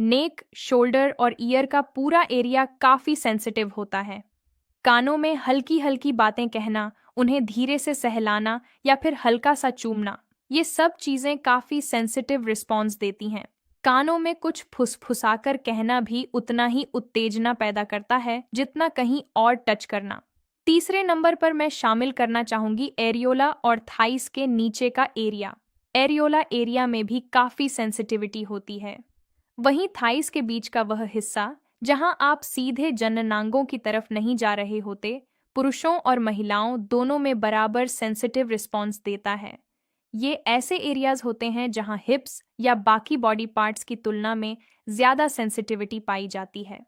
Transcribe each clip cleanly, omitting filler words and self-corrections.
नेक, shoulder और year का पूरा एरिया काफी सेंसिटिव होता है। कानों में हल्की हल्की बातें कहना, उन्हें धीरे से सहलाना या फिर हल्का सा चूमना, ये सब चीजें काफी सेंसिटिव रिस्पॉन्स देती हैं। कानों में कुछ फुसफुसाकर कहना भी उतना ही उत्तेजना पैदा करता है जितना कहीं और टच करना। तीसरे नंबर पर मैं शामिल करना चाहूंगी एरियोला और थाइस के नीचे का एरिया। एरियोला एरिया में भी काफी सेंसिटिविटी होती है। वहीं थाइस के बीच का वह हिस्सा जहां आप सीधे जननांगों की तरफ नहीं जा रहे होते, पुरुषों और महिलाओं दोनों में बराबर सेंसिटिव रिस्पॉन्स देता है। ये ऐसे एरियाज होते हैं जहां हिप्स या बाकी बॉडी पार्ट्स की तुलना में ज्यादा सेंसिटिविटी पाई जाती है।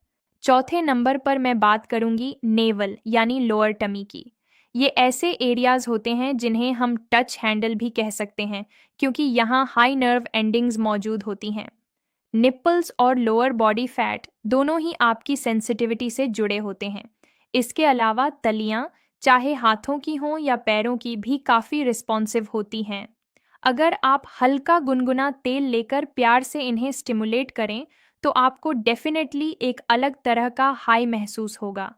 चौथे नंबर पर मैं बात करूंगी नेवल यानी लोअर टमी की। ये ऐसे एरियाज होते हैं जिन्हें हम टच हैंडल भी कह सकते हैं, क्योंकि यहाँ हाई नर्व एंडिंग्स मौजूद होती हैं। निप्पल्स और लोअर बॉडी फैट दोनों ही आपकी सेंसिटिविटी से जुड़े होते हैं। इसके अलावा तलियां, चाहे हाथों की हों या पैरों की, भी काफ़ी रिस्पॉन्सिव होती हैं। अगर आप हल्का गुनगुना तेल लेकर प्यार से इन्हें स्टिमुलेट करें तो आपको डेफिनेटली एक अलग तरह का हाई महसूस होगा।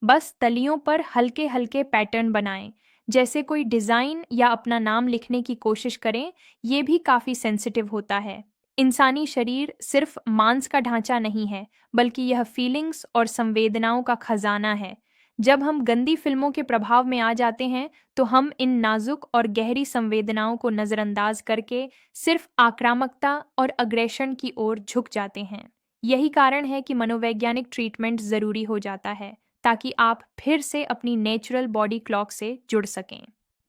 बस तलियों पर हल्के हल्के पैटर्न बनाएं, जैसे कोई डिज़ाइन या अपना नाम लिखने की कोशिश करें, ये भी काफ़ी सेंसिटिव होता है। इंसानी शरीर सिर्फ मांस का ढांचा नहीं है, बल्कि यह फीलिंग्स और संवेदनाओं का खजाना है। जब हम गंदी फिल्मों के प्रभाव में आ जाते हैं तो हम इन नाजुक और गहरी संवेदनाओं को नज़रअंदाज करके सिर्फ आक्रामकता और अग्रेशन की ओर झुक जाते हैं। यही कारण है कि मनोवैज्ञानिक ट्रीटमेंट ज़रूरी हो जाता है, ताकि आप फिर से अपनी नेचुरल बॉडी क्लॉक से जुड़ सकें।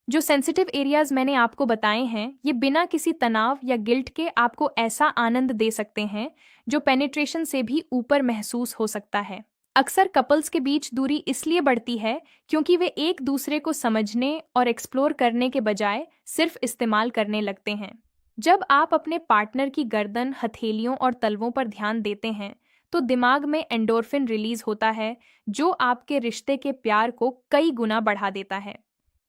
जो सेंसिटिव एरियाज मैंने आपको बताए हैं, ये बिना किसी तनाव या गिल्ट के आपको ऐसा आनंद दे सकते हैं जो पेनिट्रेशन से भी ऊपर महसूस हो सकता है। अक्सर कपल्स के बीच दूरी इसलिए बढ़ती है क्योंकि वे एक दूसरे को समझने और एक्सप्लोर करने के बजाय सिर्फ इस्तेमाल करने लगते हैं। जब आप अपने पार्टनर की गर्दन, हथेलियों और तलवों पर ध्यान देते हैं तो दिमाग में एंडोर्फिन रिलीज होता है, जो आपके रिश्ते के प्यार को कई गुना बढ़ा देता है।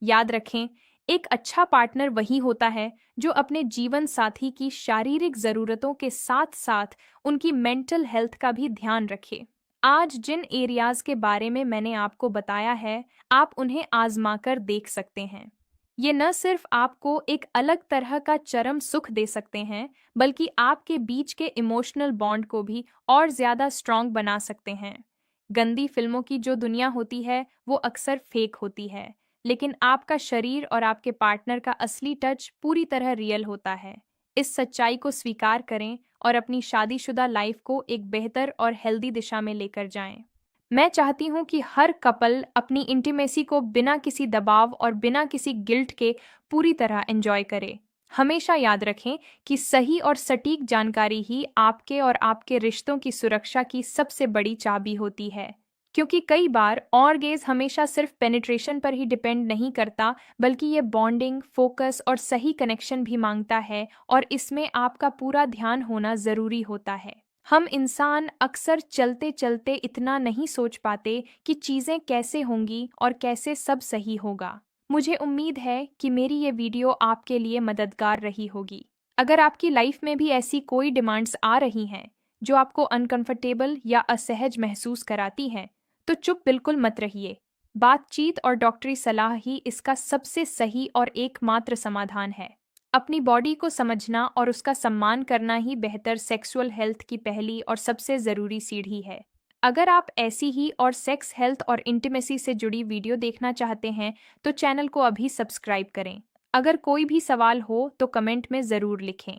याद रखें, एक अच्छा पार्टनर वही होता है जो अपने जीवन साथी की शारीरिक ज़रूरतों के साथ साथ उनकी मेंटल हेल्थ का भी ध्यान रखे। आज जिन एरियाज के बारे में मैंने आपको बताया है, आप उन्हें आजमा कर देख सकते हैं। ये न सिर्फ आपको एक अलग तरह का चरम सुख दे सकते हैं, बल्कि आपके बीच के इमोशनल बॉन्ड को भी और ज़्यादा स्ट्रॉन्ग बना सकते हैं। गंदी फिल्मों की जो दुनिया होती है वो अक्सर फेक होती है, लेकिन आपका शरीर और आपके पार्टनर का असली टच पूरी तरह रियल होता है। इस सच्चाई को स्वीकार करें और अपनी शादीशुदा लाइफ को एक बेहतर और हेल्दी दिशा में लेकर जाएं। मैं चाहती हूँ कि हर कपल अपनी इंटीमेसी को बिना किसी दबाव और बिना किसी गिल्ट के पूरी तरह एंजॉय करे। हमेशा याद रखें कि सही और सटीक जानकारी ही आपके और आपके रिश्तों की सुरक्षा की सबसे बड़ी चाबी होती है। क्योंकि कई बार ऑर्गेज हमेशा सिर्फ पेनिट्रेशन पर ही डिपेंड नहीं करता, बल्कि ये बॉन्डिंग, फोकस और सही कनेक्शन भी मांगता है, और इसमें आपका पूरा ध्यान होना ज़रूरी होता है। हम इंसान अक्सर चलते चलते इतना नहीं सोच पाते कि चीज़ें कैसे होंगी और कैसे सब सही होगा। मुझे उम्मीद है कि मेरी ये वीडियो आपके लिए मददगार रही होगी। अगर आपकी लाइफ में भी ऐसी कोई डिमांड्स आ रही हैं जो आपको अनकंफर्टेबल या असहज महसूस कराती हैं, तो चुप बिल्कुल मत रहिए। बातचीत और डॉक्टरी सलाह ही इसका सबसे सही और एकमात्र समाधान है। अपनी बॉडी को समझना और उसका सम्मान करना ही बेहतर सेक्सुअल हेल्थ की पहली और सबसे ज़रूरी सीढ़ी है। अगर आप ऐसी ही और सेक्स हेल्थ और इंटीमेसी से जुड़ी वीडियो देखना चाहते हैं तो चैनल को अभी सब्सक्राइब करें। अगर कोई भी सवाल हो तो कमेंट में ज़रूर लिखें।